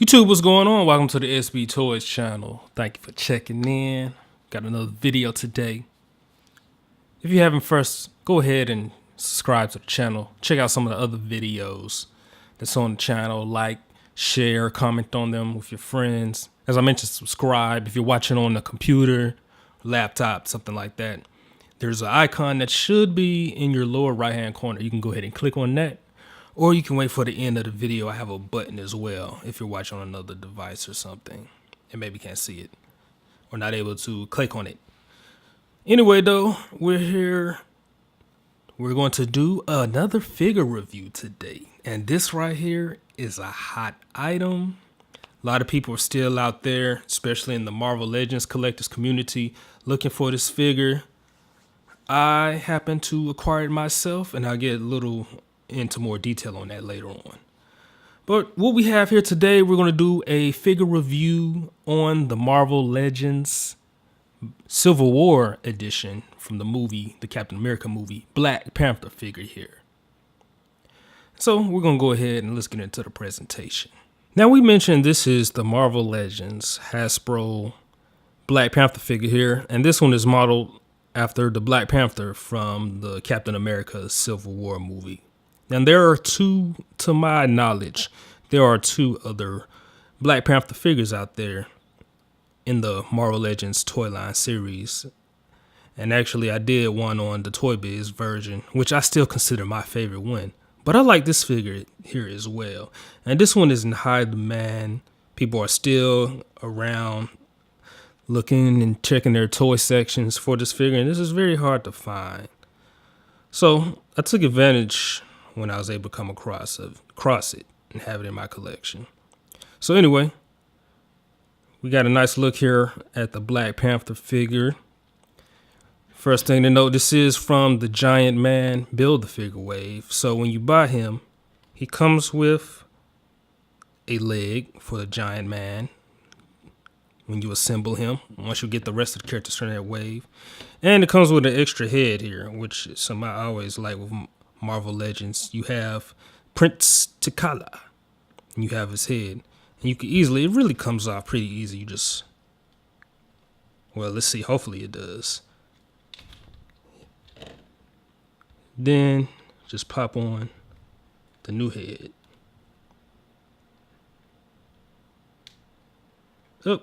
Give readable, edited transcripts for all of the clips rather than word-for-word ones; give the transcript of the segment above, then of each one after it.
YouTube, what's going on? Welcome to the SB Toys channel. Thank you for checking in. Got another video today. If you haven't first, go ahead and subscribe to the channel. Check out some of the other videos that's on the channel. Like, share, comment on them with your friends. As I mentioned, subscribe. If you're watching on a computer, laptop, something like that, there's an icon that should be in your lower right hand corner. You can go ahead and click on that. Or you can wait for the end of the video. I have a button as well if you're watching on another device or something and maybe can't see it or not able to click on it. Anyway, though, we're here. We're going to do another figure review today. And this right here is a hot item. A lot of people are still out there, especially in the Marvel Legends collectors community, looking for this figure. I happen to acquire it myself, and I'll get a little into more detail on that later on. But what we have here today, we're going to do a figure review on the Marvel Legends Civil War edition from the movie, the Captain America movie, Black Panther figure here. So we're going to go ahead and let's get into the presentation. Now, we mentioned this is the Marvel Legends Hasbro Black Panther figure here, and this one is modeled after the Black Panther from the Captain America Civil War movie. And there are two, to my knowledge, there are two other Black Panther figures out there in the Marvel Legends toy line series. And actually, I did one on the Toy Biz version, which I still consider my favorite one. But I like this figure here as well. And this one is in high demand. People are still around looking and checking their toy sections for this figure. And this is very hard to find. So I took advantage when I was able to come across it and have it in my collection. So anyway, we got a nice look here at the Black Panther figure. First thing to note, this is from the Giant Man Build-A-Figure wave. So when you buy him, he comes with a leg for the Giant Man when you assemble him, once you get the rest of the characters from that wave. And it comes with an extra head here, which is something I always like with Marvel Legends. You have Prince T'Challa, and you have his head. And you can easily, it really comes off pretty easy. You just, well, let's see, hopefully it does. Then just pop on the new head. Oh.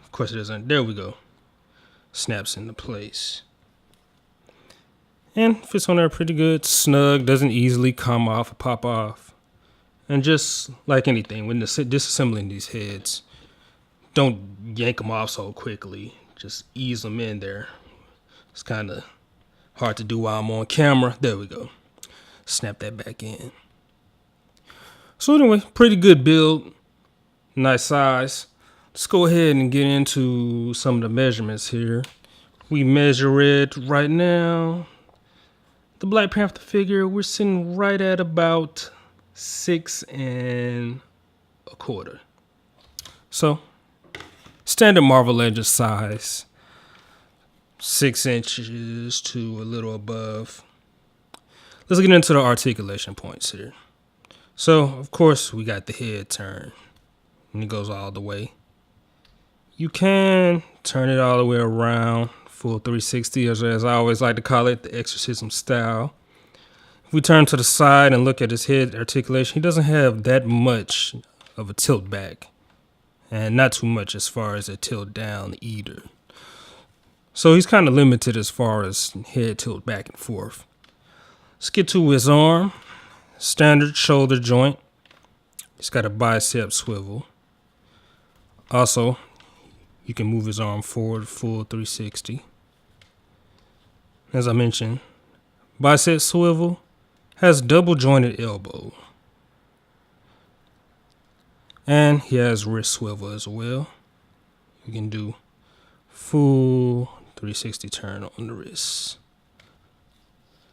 Of course it doesn't, there we go. Snaps into place. And fits on there pretty good, snug, doesn't easily come off or pop off. And just like anything, when disassembling these heads, don't yank them off so quickly. Just ease them in there. It's kind of hard to do while I'm on camera. There we go. Snap that back in. So anyway, pretty good build. Nice size. Let's go ahead and get into some of the measurements here. We measure it right now. The Black Panther figure, we're sitting right at about 6 1/4. So, standard Marvel Legends size, 6 inches to a little above. Let's get into the articulation points here. So, of course, we got the head turn, and it goes all the way. You can turn it all the way around. Full 360, as I always like to call it, the exorcism style. If we turn to the side and look at his head articulation, he doesn't have that much of a tilt back, and not too much as far as a tilt down either. So he's kind of limited as far as head tilt back and forth. Let's get to his arm. Standard shoulder joint. He's got a bicep swivel. Also, you can move his arm forward full 360. As I mentioned, bicep swivel, has double jointed elbow. And he has wrist swivel as well. You can do full 360 turn on the wrist.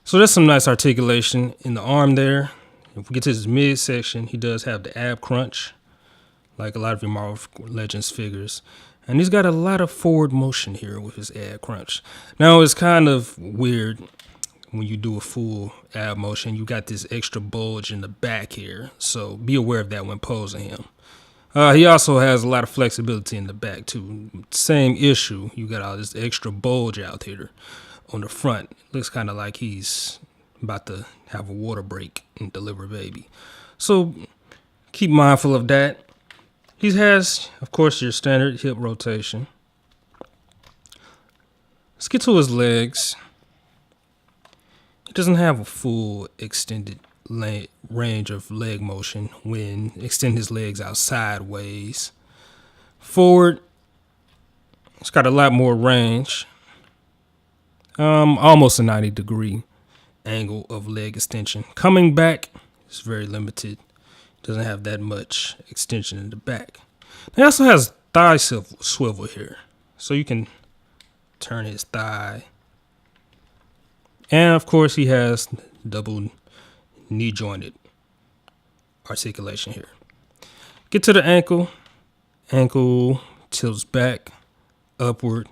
So that's some nice articulation in the arm there. If we get to his midsection, he does have the ab crunch, like a lot of your Marvel Legends figures. And he's got a lot of forward motion here with his ab crunch. Now, it's kind of weird when you do a full ab motion, you got this extra bulge in the back here. So be aware of that when posing him. He also has a lot of flexibility in the back too. Same issue. You got all this extra bulge out here on the front. Looks kind of like he's about to have a water break and deliver a baby. So keep mindful of that. He has, of course, your standard hip rotation. Let's get to his legs. He doesn't have a full extended range of leg motion when extending his legs out sideways. Forward, it's got a lot more range. Almost a 90-degree angle of leg extension. Coming back, it's very limited. Doesn't have that much extension in the back. He also has thigh swivel here, so you can turn his thigh. And of course, he has double knee jointed articulation here. Get to the ankle. Ankle tilts back, upward,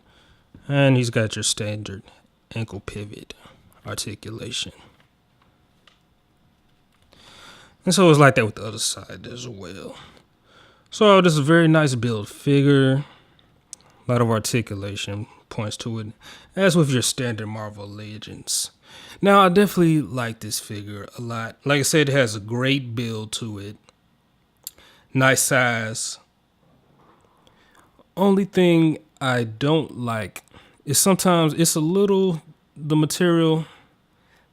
and he's got your standard ankle pivot articulation. And so it's like that with the other side as well. So this is a very nice build figure. A lot of articulation points to it, as with your standard Marvel Legends. Now, I definitely like this figure a lot. Like I said, it has a great build to it. Nice size. Only thing I don't like is sometimes it's a little, the material,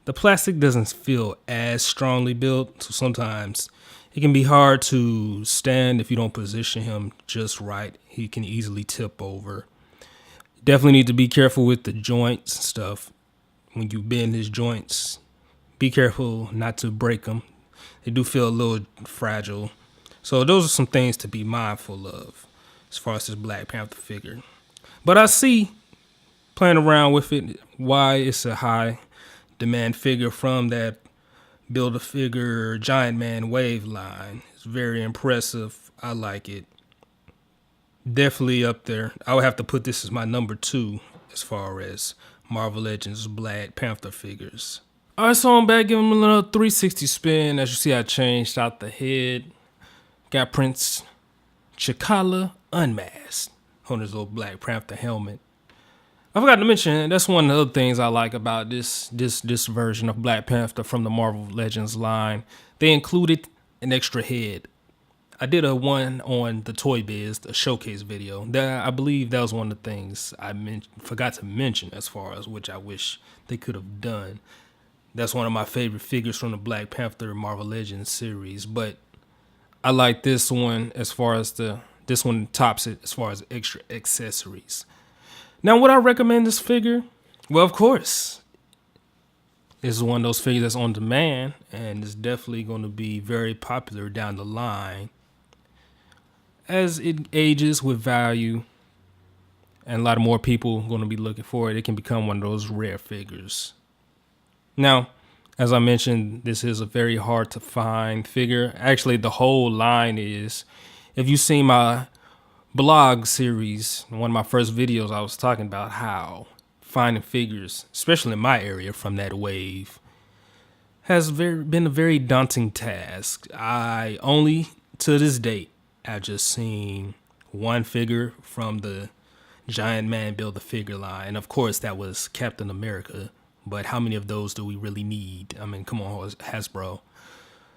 the plastic doesn't feel as strongly built. So sometimes it can be hard to stand if you don't position him just right. He can easily tip over. Definitely need to be careful with the joints and stuff. When you bend his joints, be careful not to break them. They do feel a little fragile. So those are some things to be mindful of as far as this Black Panther figure. But I see, playing around with it, why it's a high demand figure from that Build-A-Figure Giant Man wave line. It's very impressive. I like it. Definitely up there. I would have to put this as my number 2 as far as Marvel Legends Black Panther figures. All right, so I'm back giving him a little 360 spin. As you see, I changed out the head. Got Prince T'Challa unmasked on his little Black Panther helmet. I forgot to mention, that's one of the other things I like about this version of Black Panther from the Marvel Legends line. They included an extra head. I did a one on the Toy Biz, the showcase video. That I believe that was one of the things I forgot to mention as far as which I wish they could have done. That's one of my favorite figures from the Black Panther Marvel Legends series. But I like this one as far as this one tops it as far as extra accessories. Now, would I recommend this figure? Well, of course. This is one of those figures that's on demand, and it's definitely going to be very popular down the line. As it ages with value, and a lot of more people are going to be looking for it, it can become one of those rare figures. Now, as I mentioned, this is a very hard to find figure. Actually, the whole line is. If you've seen my blog series, one of my first videos, I was talking about how finding figures, especially in my area from that wave, has been a very daunting task. I only, to this date, I've just seen one figure from the Giant Man Build-A-Figure line. And of course, that was Captain America. But how many of those do we really need? I mean, come on, Hasbro.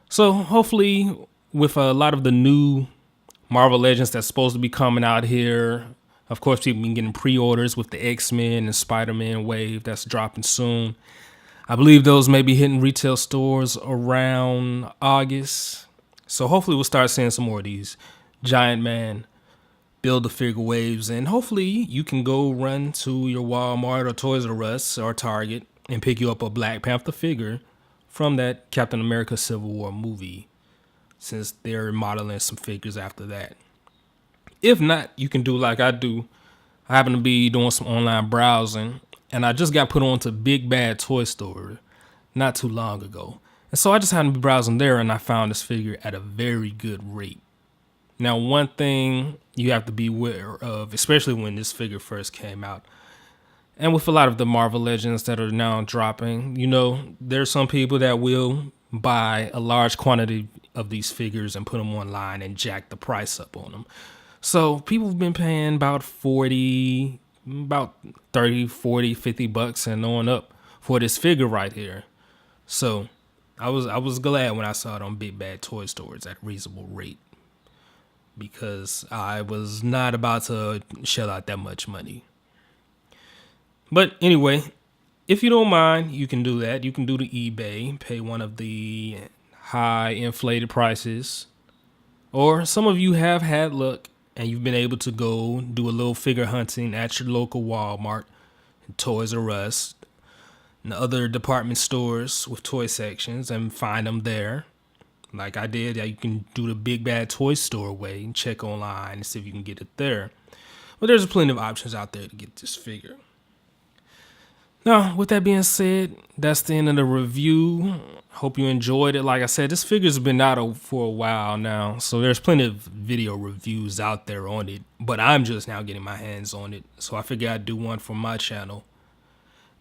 So hopefully, with a lot of the new Marvel Legends that's supposed to be coming out here, of course, people been getting pre-orders with the X-Men and Spider-Man wave that's dropping soon. I believe those may be hitting retail stores around August. So hopefully we'll start seeing some more of these Giant Man Build-A-Figure waves. And hopefully you can go run to your Walmart or Toys R Us or Target and pick you up a Black Panther figure from that Captain America Civil War movie, since they're modeling some figures after that. If not, you can do like I do. I happen to be doing some online browsing, and I just got put on to Big Bad Toy Store not too long ago. And so I just happened to be browsing there, and I found this figure at a very good rate. Now, one thing you have to be aware of, especially when this figure first came out, And with a lot of the Marvel Legends that are now dropping, you know, there's some people that will buy a large quantity of these figures and put them online and jack the price up on them. So people have been paying about 30, 40, 50 bucks and on up for this figure right here. So I was glad when I saw it on Big Bad Toy Stores at a reasonable rate, because I was not about to shell out that much money. But anyway, if you don't mind, you can do that. You can do the eBay, pay one of the high inflated prices. Or some of you have had luck and you've been able to go do a little figure hunting at your local Walmart, Toys R Us, and other department stores with toy sections and find them there. Like I did, you can do the Big Bad Toy Store way and check online and see if you can get it there. But there's plenty of options out there to get this figure. Now, with that being said, that's the end of the review. Hope you enjoyed it. Like I said, this figure's been out for a while now, so there's plenty of video reviews out there on it, but I'm just now getting my hands on it, so I figured I'd do one for my channel.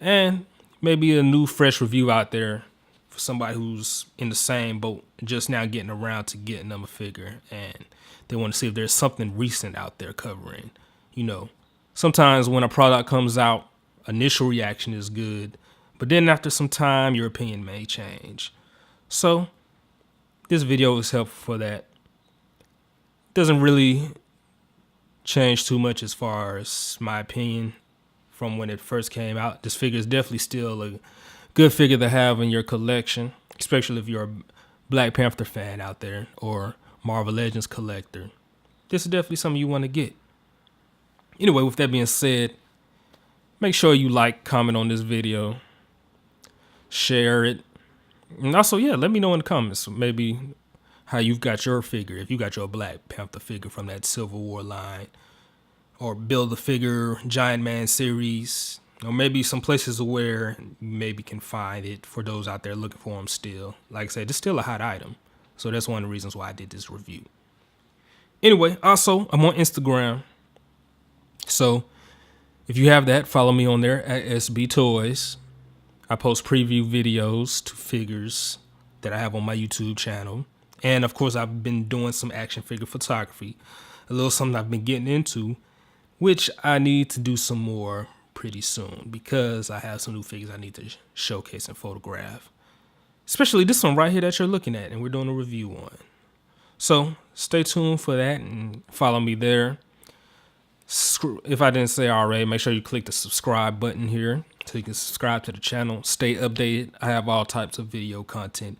And maybe a new fresh review out there for somebody who's in the same boat, just now getting around to getting them a figure, and they want to see if there's something recent out there covering. You know, sometimes when a product comes out, initial reaction is good, but then after some time, your opinion may change. So this video is helpful for that. Doesn't really change too much as far as my opinion from when it first came out. This figure is definitely still a good figure to have in your collection, especially if you're a Black Panther fan out there or Marvel Legends collector. This is definitely something you want to get. Anyway, with that being said, make sure you like, comment on this video, share it. And also, yeah, let me know in the comments maybe how you've got your figure, if you got your Black Panther figure from that Civil War line, or Build a Figure Giant Man series, or maybe some places where you maybe can find it for those out there looking for them still. Like I said, it's still a hot item. So that's one of the reasons why I did this review. Anyway, also, I'm on Instagram. So if you have that, follow me on there at SB Toys. I post preview videos to figures that I have on my YouTube channel. And of course, I've been doing some action figure photography, a little something I've been getting into, which I need to do some more pretty soon because I have some new figures I need to showcase and photograph. Especially this one right here that you're looking at and we're doing a review on. So stay tuned for that and follow me there. If I didn't say already, make sure you click the subscribe button here so you can subscribe to the channel. Stay updated. I have all types of video content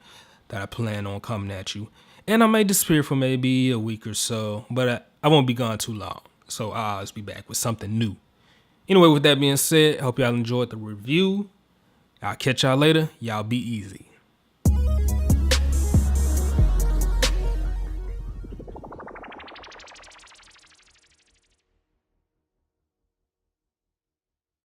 that I plan on coming at you. And I may disappear for maybe a week or so, but I won't be gone too long. So I'll always be back with something new. Anyway, with that being said, I hope y'all enjoyed the review. I'll catch y'all later. Y'all be easy.